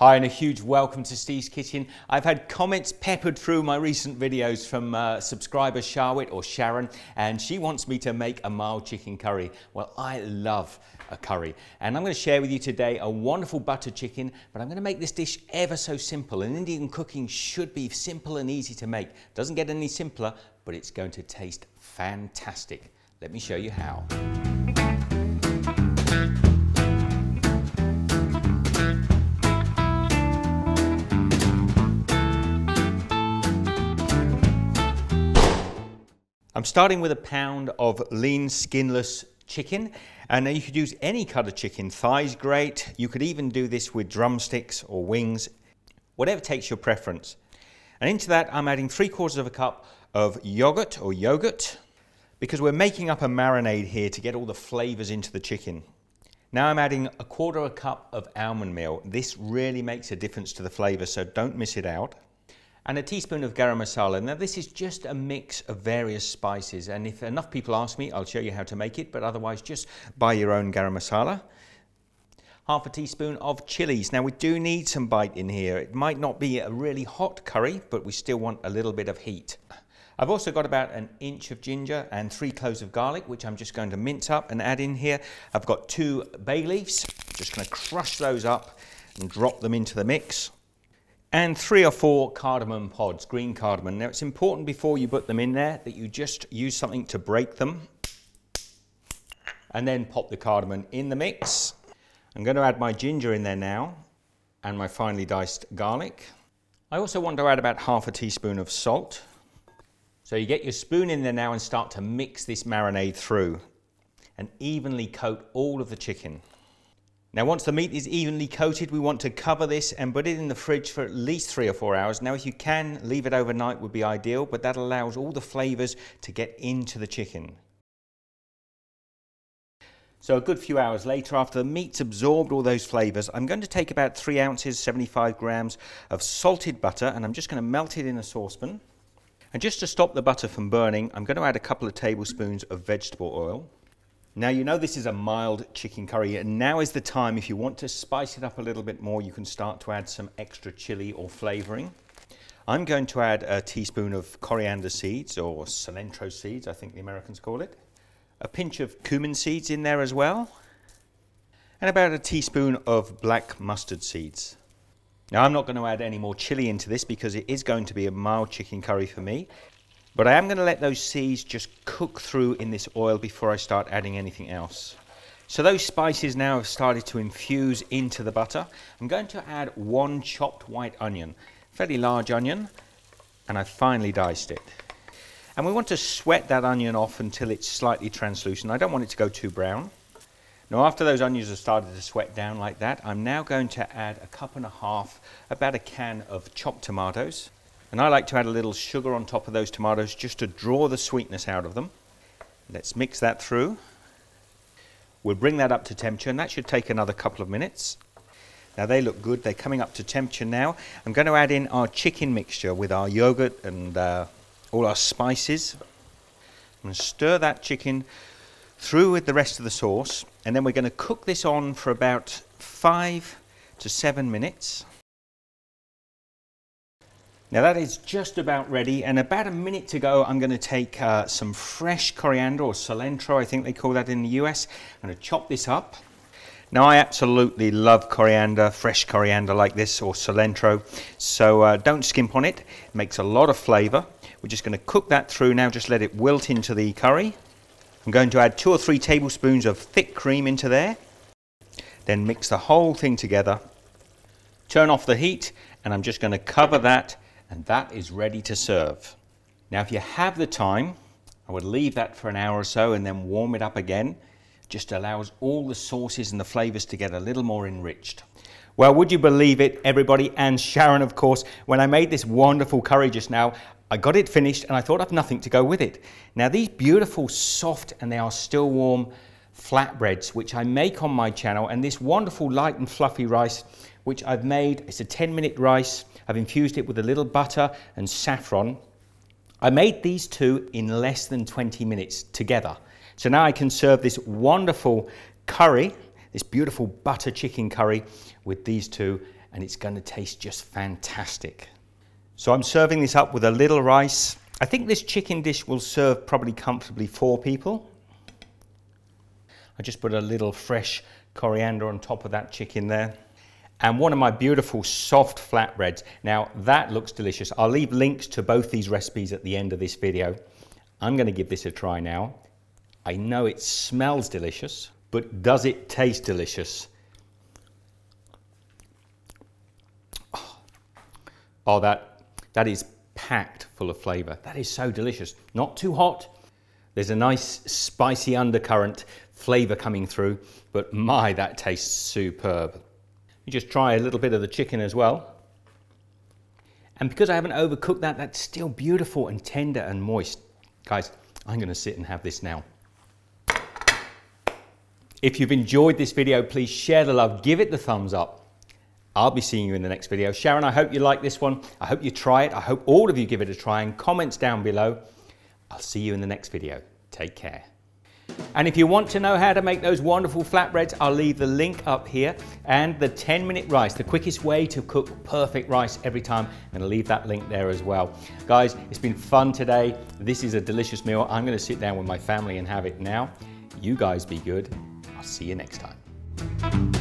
Hi and a huge welcome to Steve's Kitchen. I've had comments peppered through my recent videos from subscriber Charlotte or Sharon, and she wants me to make a mild chicken curry. Well, I love a curry, and I'm going to share with you today a wonderful butter chicken, but I'm going to make this dish ever so simple. And Indian cooking should be simple and easy to make. Doesn't get any simpler, but it's going to taste fantastic. Let me show you how. I'm starting with a pound of lean skinless chicken, and you could use any cut of chicken. Thighs great. You could even do this with drumsticks or wings, whatever takes your preference. And into that I'm adding 3/4 cup of yogurt, because we're making up a marinade here to get all the flavors into the chicken. Now I'm adding 1/4 cup of almond meal. This really makes a difference to the flavor, so don't miss it out. And a teaspoon of Garam Masala. Now this is just a mix of various spices, and if enough people ask me, I'll show you how to make it, but otherwise just buy your own Garam Masala. 1/2 teaspoon of chilies. Now we do need some bite in here. It might not be a really hot curry, but we still want a little bit of heat. I've also got about 1 inch of ginger and 3 cloves of garlic, which I'm just going to mince up and add in here. I've got 2 bay leaves. Just going to crush those up and drop them into the mix. And 3 or 4 cardamom pods, green cardamom. Now it's important before you put them in there that you just use something to break them. And then pop the cardamom in the mix. I'm going to add my ginger in there now, and my finely diced garlic. I also want to add about 1/2 teaspoon of salt. So you get your spoon in there now and start to mix this marinade through and evenly coat all of the chicken. Now once the meat is evenly coated, we want to cover this and put it in the fridge for at least 3 or 4 hours. Now if you can, leave it overnight would be ideal, but that allows all the flavors to get into the chicken. So a good few hours later, after the meat's absorbed all those flavors, I'm going to take about 3 ounces, 75 grams of salted butter, and I'm just going to melt it in a saucepan. And just to stop the butter from burning, I'm going to add a couple of tablespoons of vegetable oil. Now you know this is a mild chicken curry, and now is the time, if you want to spice it up a little bit more, you can start to add some extra chili or flavoring. I'm going to add a teaspoon of coriander seeds, or cilantro seeds, I think the Americans call it. A pinch of cumin seeds in there as well. And about a teaspoon of black mustard seeds. Now I'm not going to add any more chili into this because it is going to be a mild chicken curry for me. But I am going to let those seeds just cook through in this oil before I start adding anything else. So those spices now have started to infuse into the butter. I'm going to add 1 chopped white onion, fairly large onion, and I've finely diced it. And we want to sweat that onion off until it's slightly translucent. I don't want it to go too brown. Now after those onions have started to sweat down like that, I'm now going to add 1.5 cups, about a can of chopped tomatoes. And I like to add a little sugar on top of those tomatoes just to draw the sweetness out of them. Let's mix that through. We'll bring that up to temperature, and that should take another couple of minutes. Now they look good, they're coming up to temperature now. I'm going to add in our chicken mixture with our yogurt and all our spices. I'm going to stir that chicken through with the rest of the sauce, and then we're going to cook this on for about 5 to 7 minutes. Now that is just about ready, and about a minute to go I'm going to take some fresh coriander, or cilantro I think they call that in the US. I'm going to chop this up. Now I absolutely love coriander, fresh coriander like this, or cilantro, so don't skimp on it. It makes a lot of flavour. We're just going to cook that through now, just let it wilt into the curry. I'm going to add 2 or 3 tablespoons of thick cream into there. Then mix the whole thing together. Turn off the heat, and I'm just going to cover that. And that is ready to serve. Now if you have the time, I would leave that for an hour or so and then warm it up again. Just allows all the sauces and the flavors to get a little more enriched. Well, would you believe it, everybody, and Sharon of course, when I made this wonderful curry just now, I got it finished and I thought I've nothing to go with it. Now these beautiful, soft, and they are still warm flatbreads, which I make on my channel, and this wonderful light and fluffy rice, which I've made, it's a 10-minute rice. I've infused it with a little butter and saffron. I made these two in less than 20 minutes together. So now I can serve this wonderful curry, this beautiful butter chicken curry with these two, and it's going to taste just fantastic. So I'm serving this up with a little rice. I think this chicken dish will serve probably comfortably 4 people. I just put a little fresh coriander on top of that chicken there. And one of my beautiful soft flatbreads. Now that looks delicious. I'll leave links to both these recipes at the end of this video. I'm going to give this a try now. I know it smells delicious, but does it taste delicious? Oh, that is packed full of flavor. That is so delicious. Not too hot. There's a nice spicy undercurrent flavor coming through, but my, that tastes superb. You just try a little bit of the chicken as well. And because I haven't overcooked that, that's still beautiful and tender and moist. Guys, I'm going to sit and have this now. If you've enjoyed this video, please share the love, give it the thumbs up. I'll be seeing you in the next video. Sharon, I hope you like this one. I hope you try it. I hope all of you give it a try, and comments down below. I'll see you in the next video. Take care. And if you want to know how to make those wonderful flatbreads, I'll leave the link up here, and the 10-minute rice, the quickest way to cook perfect rice every time. I'm going to leave that link there as well. Guys, it's been fun today. This is a delicious meal. I'm going to sit down with my family and have it now. You guys be good. I'll see you next time.